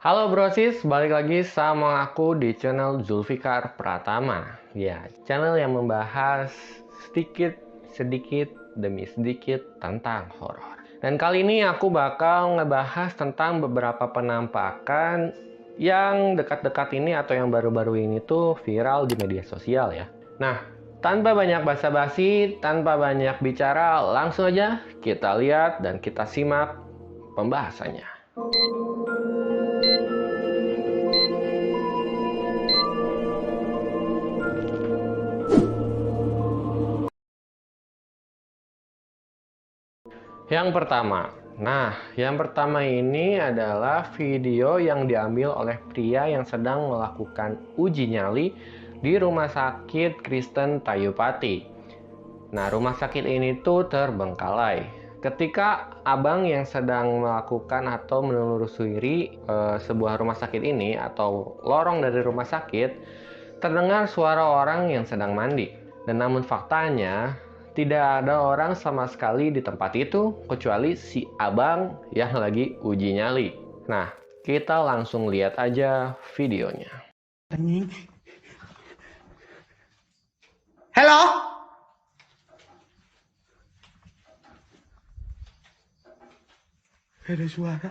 Halo brosis, balik lagi sama aku di channel Zulfikar Pratama. Ya, channel yang membahas sedikit demi sedikit tentang horor. Dan kali ini aku bakal ngebahas tentang beberapa penampakan yang dekat-dekat ini atau yang baru-baru ini tuh viral di media sosial ya. Nah, tanpa banyak basa-basi, tanpa banyak bicara, langsung aja kita lihat dan kita simak pembahasannya. Yang pertama ini adalah video yang diambil oleh pria yang sedang melakukan uji nyali di Rumah Sakit Kristen Tayupati. Nah, rumah sakit ini tuh terbengkalai. Ketika abang yang sedang melakukan atau menelusuri sebuah rumah sakit ini atau lorong dari rumah sakit, terdengar suara orang yang sedang mandi. Dan namun faktanya, tidak ada orang sama sekali di tempat itu kecuali si abang yang lagi uji nyali. Nah, kita langsung lihat aja videonya. Anjing. Halo? Ada suara.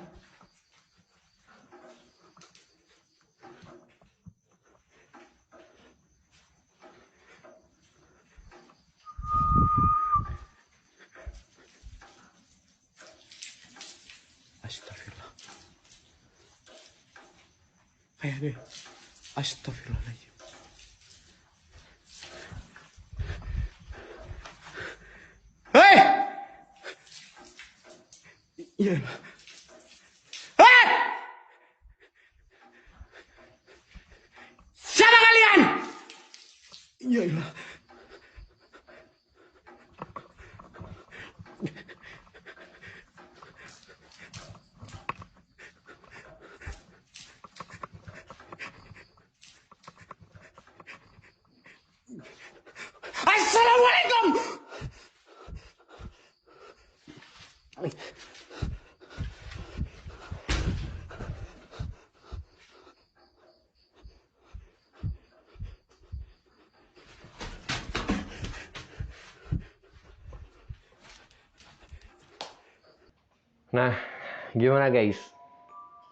Astagfirullah. Kayak deh. Astagfirullahaladzim. Hei! Iya. Hei! Siapa kalian? Iya. Assalamualaikum. Nah, gimana guys?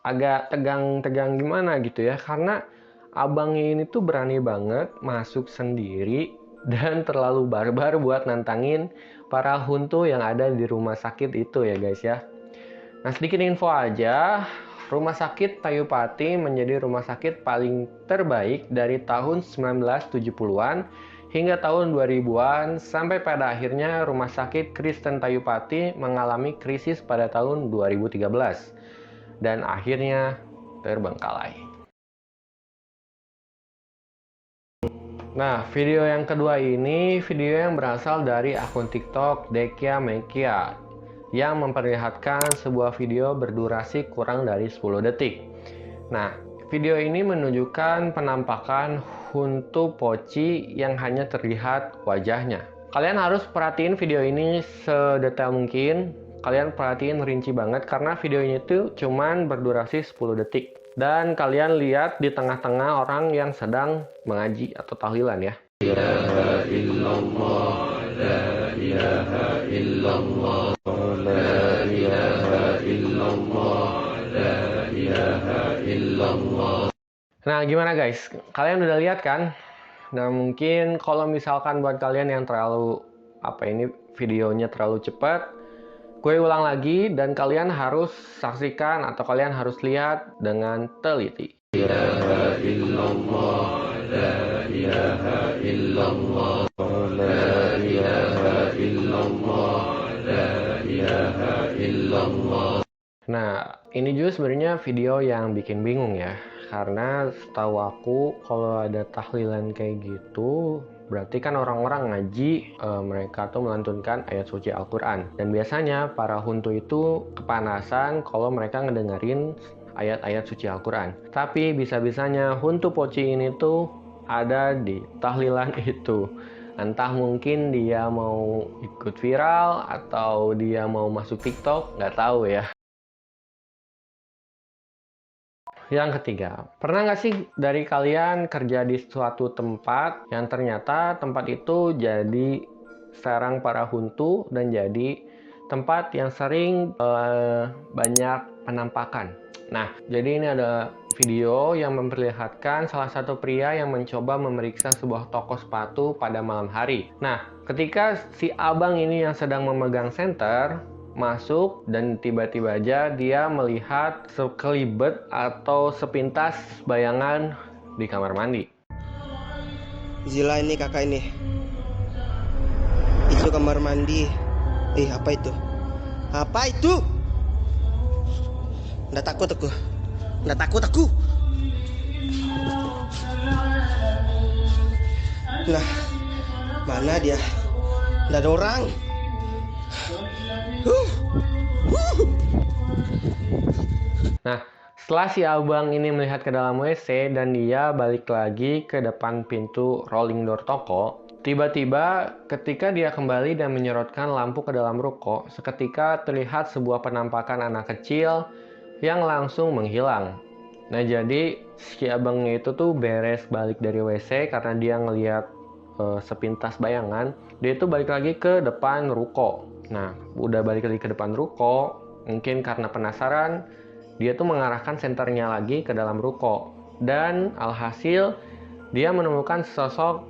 Agak tegang-tegang gimana gitu ya, karena abangnya ini tuh berani banget masuk sendiri dan terlalu barbar buat nantangin para huntu yang ada di rumah sakit itu ya guys ya. Nah, sedikit info aja, Rumah Sakit Tayupati menjadi rumah sakit paling terbaik dari tahun 1970-an hingga tahun 2000-an, sampai pada akhirnya Rumah Sakit Kristen Tayupati mengalami krisis pada tahun 2013 dan akhirnya terbengkalai. Nah, video yang kedua ini video yang berasal dari akun TikTok Dekia Mekia yang memperlihatkan sebuah video berdurasi kurang dari 10 detik. Nah, video ini menunjukkan penampakan hantu poci yang hanya terlihat wajahnya. Kalian harus perhatiin video ini sedetail mungkin. Kalian perhatiin rinci banget karena videonya itu cuman berdurasi 10 detik. Dan kalian lihat di tengah-tengah orang yang sedang mengaji atau tahlilan ya. La ilaha illallah, la ilaha illallah, la ilaha illallah, la ilaha illallah. Nah, gimana guys? Kalian udah lihat kan? Nah, mungkin kalau misalkan buat kalian yang terlalu videonya terlalu cepat, gue ulang lagi dan kalian harus saksikan atau kalian harus lihat dengan teliti. La ilaha illallah, la ilaha illallah, la ilaha illallah, la ilaha illallah. Nah, ini juga sebenarnya video yang bikin bingung ya. Karena setahu aku kalau ada tahlilan kayak gitu, berarti kan orang-orang ngaji, mereka tuh melantunkan ayat suci Al-Quran. Dan biasanya para huntu itu kepanasan kalau mereka ngedengerin ayat-ayat suci Al-Quran. Tapi bisa-bisanya huntu poci ini tuh ada di tahlilan itu. Entah mungkin dia mau ikut viral atau dia mau masuk TikTok, nggak tahu ya. Yang ketiga, pernah nggak sih dari kalian kerja di suatu tempat yang ternyata tempat itu jadi sarang para hantu dan jadi tempat yang sering banyak penampakan. Nah, jadi ini ada video yang memperlihatkan salah satu pria yang mencoba memeriksa sebuah toko sepatu pada malam hari. Nah, ketika si abang ini yang sedang memegang senter masuk dan tiba-tiba aja dia melihat sekelibet atau sepintas bayangan di kamar mandi. Zila ini kakak ini. Itu kamar mandi. Apa itu? Apa itu? Nggak takut aku. Nggak takut aku. Nah, mana dia? Nggak ada orang. Nah, setelah si abang ini melihat ke dalam WC dan dia balik lagi ke depan pintu rolling door toko, tiba-tiba ketika dia kembali dan menyorotkan lampu ke dalam ruko, seketika terlihat sebuah penampakan anak kecil yang langsung menghilang. Nah, jadi si abangnya itu tuh beres balik dari WC karena dia ngelihat sepintas bayangan, dia itu balik lagi ke depan ruko. Nah, udah balik lagi ke depan ruko, mungkin karena penasaran, dia tuh mengarahkan senternya lagi ke dalam ruko. Dan alhasil, dia menemukan sosok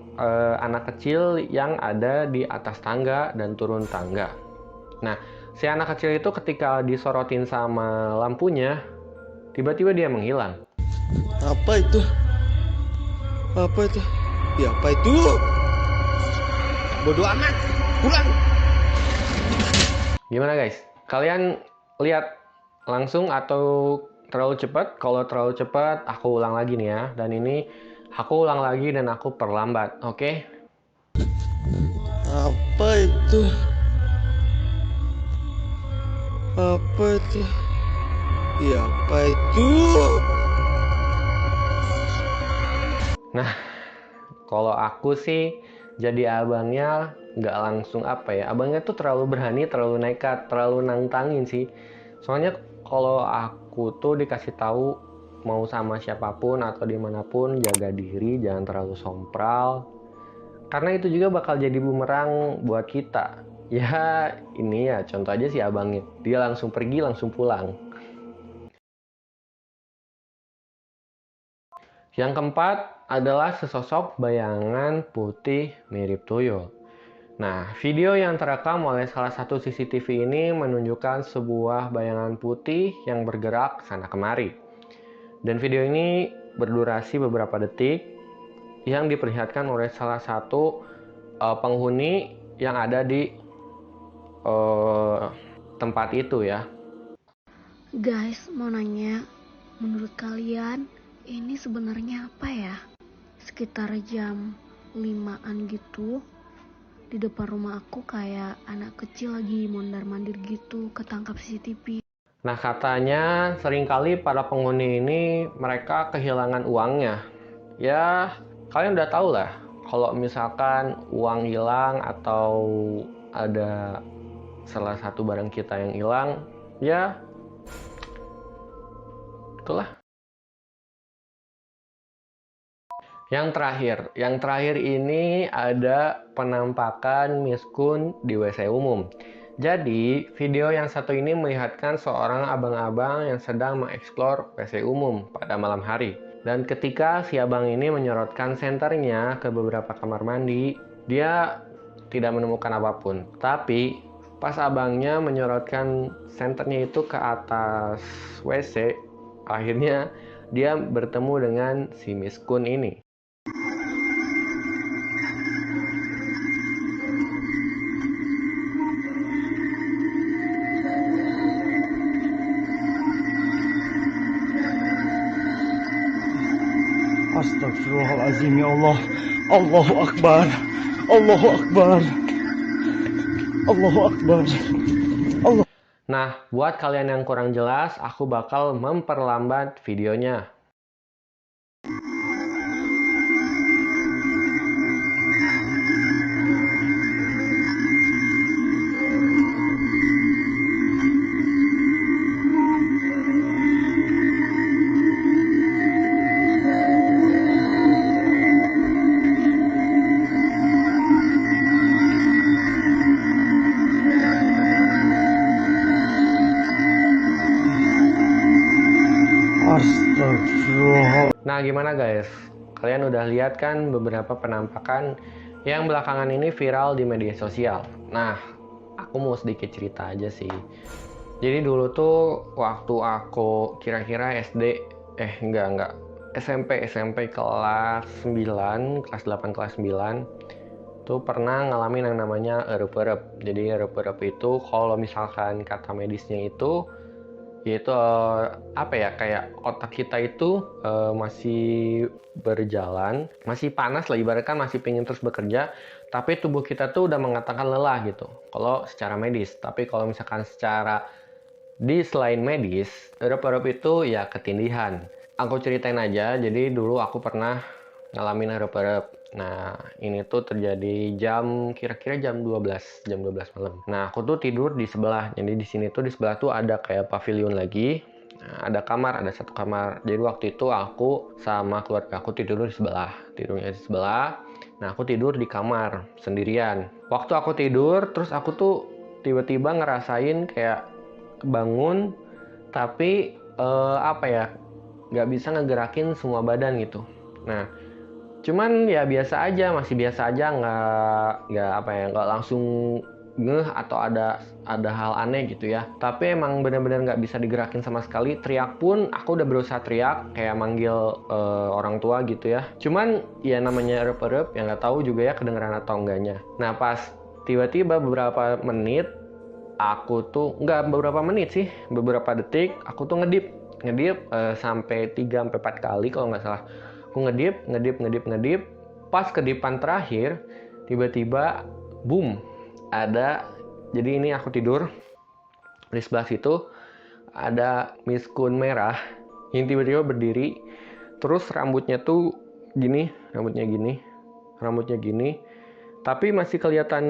anak kecil yang ada di atas tangga dan turun tangga. Nah, si anak kecil itu ketika disorotin sama lampunya, tiba-tiba dia menghilang. Apa itu? Apa itu? Ya, apa itu? Bodoh amat. Pulang. Gimana guys? Kalian lihat langsung atau terlalu cepat? Kalau terlalu cepat, aku ulang lagi nih ya. Dan ini aku ulang lagi dan aku perlambat, oke? Apa itu? Apa itu? Ya, apa itu? Nah, kalau aku sih jadi abangnya nggak langsung apa ya. Abangnya tuh terlalu berani, terlalu nekat, terlalu nantangin sih. Soalnya kalau aku tuh dikasih tahu mau sama siapapun atau dimanapun jaga diri, jangan terlalu sompral. Karena itu juga bakal jadi bumerang buat kita. Ya ini ya contoh aja si abangnya. Dia langsung pergi, langsung pulang. Yang keempat adalah sesosok bayangan putih mirip tuyul. Nah, video yang terekam oleh salah satu CCTV ini menunjukkan sebuah bayangan putih yang bergerak sana kemari. Dan video ini berdurasi beberapa detik yang diperlihatkan oleh salah satu penghuni yang ada di tempat itu ya. Guys, mau nanya, menurut kalian ini sebenarnya apa ya? Sekitar jam 5-an gitu, di depan rumah aku kayak anak kecil lagi mondar-mandir gitu, ketangkap CCTV. Nah, katanya seringkali para penghuni ini mereka kehilangan uangnya. Ya, kalian udah tahu lah, kalau misalkan uang hilang atau ada salah satu barang kita yang hilang, ya itulah. Yang terakhir ini ada penampakan miskun di WC umum. Jadi, video yang satu ini melihatkan seorang abang-abang yang sedang mengeksplor WC umum pada malam hari. Dan ketika si abang ini menyorotkan senternya ke beberapa kamar mandi, dia tidak menemukan apapun. Tapi, pas abangnya menyorotkan senternya itu ke atas WC, akhirnya dia bertemu dengan si miskun ini. Astagfirullahaladzim ya Allah. Allahu Akbar. Allahu Akbar. Allahu Akbar. Allah. Nah, buat kalian yang kurang jelas, aku bakal memperlambat videonya. Astagfirullah. Nah, gimana guys? Kalian udah lihat kan beberapa penampakan yang belakangan ini viral di media sosial. Nah, aku mau sedikit cerita aja sih. Jadi dulu tuh waktu aku kira-kira enggak, SMP kelas 9, kelas 8, kelas 9 tuh pernah ngalamin yang namanya erup-erup. Jadi erup-erup itu kalau misalkan kata medisnya itu yaitu kayak otak kita itu masih berjalan, masih panas lah, ibaratkan masih pengen terus bekerja, tapi tubuh kita tuh udah mengatakan lelah gitu kalau secara medis. Tapi kalau misalkan secara di selain medis, erup-erup itu ya ketindihan. Aku ceritain aja, jadi dulu aku pernah ngalamin erup-erup. Nah, ini tuh terjadi kira-kira jam 12 malam. Nah, aku tuh tidur di sebelah. Jadi di sini tuh di sebelah tuh ada kayak pavilion lagi. Nah, ada satu kamar. Jadi waktu itu aku sama keluarga aku tidurnya di sebelah. Nah, aku tidur di kamar sendirian. Waktu aku tidur, terus aku tuh tiba-tiba ngerasain kayak bangun, tapi nggak bisa ngegerakin semua badan gitu. Nah, cuman ya masih biasa aja, nggak langsung ngeh atau ada hal aneh gitu ya. Tapi emang benar-benar nggak bisa digerakin sama sekali. Teriak pun aku udah berusaha teriak kayak manggil orang tua gitu ya. Cuman ya namanya erup-erup ya nggak tahu juga ya kedengeran atau enggaknya. Nah, pas tiba-tiba beberapa menit beberapa detik aku tuh ngedip sampai 3-4 kali kalau nggak salah. Aku ngedip. Pas kedipan terakhir, tiba-tiba boom, jadi ini aku tidur di sebelah situ ada miskun merah yang tiba-tiba berdiri, terus rambutnya gini, tapi masih kelihatan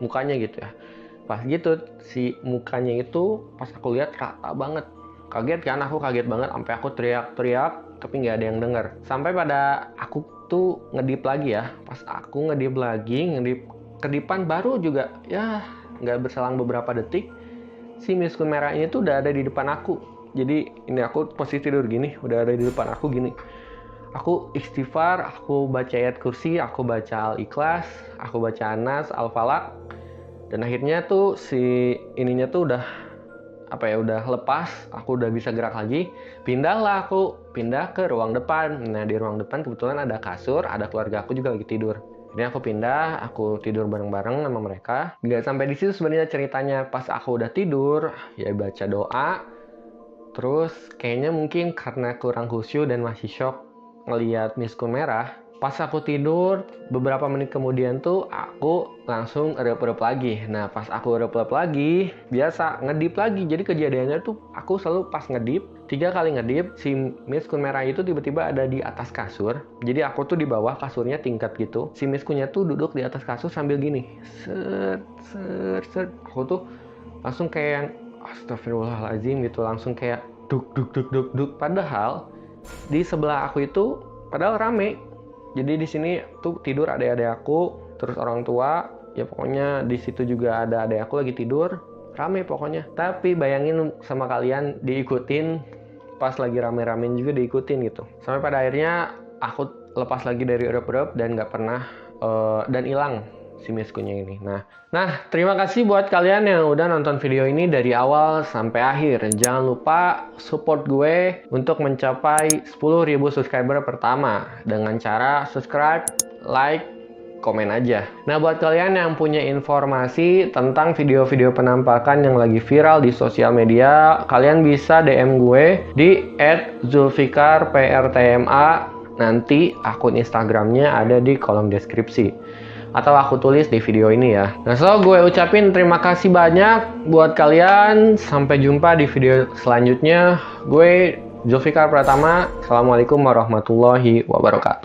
mukanya gitu ya. Pas gitu si mukanya itu pas aku lihat rata banget. Kaget banget sampai aku teriak-teriak tapi nggak ada yang dengar. Sampai pada aku tuh ngedip lagi ya. Pas aku ngedip kedipan baru juga ya nggak berselang beberapa detik si miskun merah ini tuh udah ada di depan aku. Jadi ini aku posisi tidur gini, udah ada di depan aku gini. Aku istighfar, aku baca ayat kursi, aku baca Al-Ikhlas, aku baca Anas, Al-Falaq. Dan akhirnya tuh si ininya tuh udah lepas, aku udah bisa gerak lagi. Pindah ke ruang depan. Nah, di ruang depan kebetulan ada kasur, ada keluarga aku juga lagi tidur. Jadi aku tidur bareng-bareng sama mereka. Nggak sampai di situ sebenarnya ceritanya. Pas aku udah tidur, ya baca doa. Terus kayaknya mungkin karena kurang khusyuk dan masih shock ngelihat miskun merah. Pas aku tidur, beberapa menit kemudian tuh aku langsung erup-erup lagi. Nah, pas aku erup-erup lagi, biasa ngedip lagi. Jadi kejadiannya tuh aku selalu pas ngedip, 3 kali ngedip, si miskun merah itu tiba-tiba ada di atas kasur. Jadi aku tuh di bawah, kasurnya tingkat gitu. Si miskunnya tuh duduk di atas kasur sambil gini. Set. Aku tuh langsung kayak astagfirullahaladzim gitu, langsung kayak duk. Padahal di sebelah aku itu rame. Jadi di sini tuh tidur adik-adik aku, terus orang tua, ya pokoknya di situ juga ada adik aku lagi tidur, rame pokoknya. Tapi bayangin sama kalian diikutin, pas lagi rame-ramein juga diikutin gitu. Sampai pada akhirnya aku lepas lagi dari erup-erup dan nggak pernah dan hilang si miskunnya ini. Nah, terima kasih buat kalian yang udah nonton video ini dari awal sampai akhir. Jangan lupa support gue untuk mencapai 10.000 subscriber pertama dengan cara subscribe, like, komen aja. Nah, buat kalian yang punya informasi tentang video-video penampakan yang lagi viral di sosial media, kalian bisa DM gue di @zulfikarprtma. Nanti akun Instagramnya ada di kolom deskripsi. Atau aku tulis di video ini ya. Nah, gue ucapin terima kasih banyak buat kalian. Sampai jumpa di video selanjutnya. Gue Zulfikar Pratama. Assalamualaikum warahmatullahi wabarakatuh.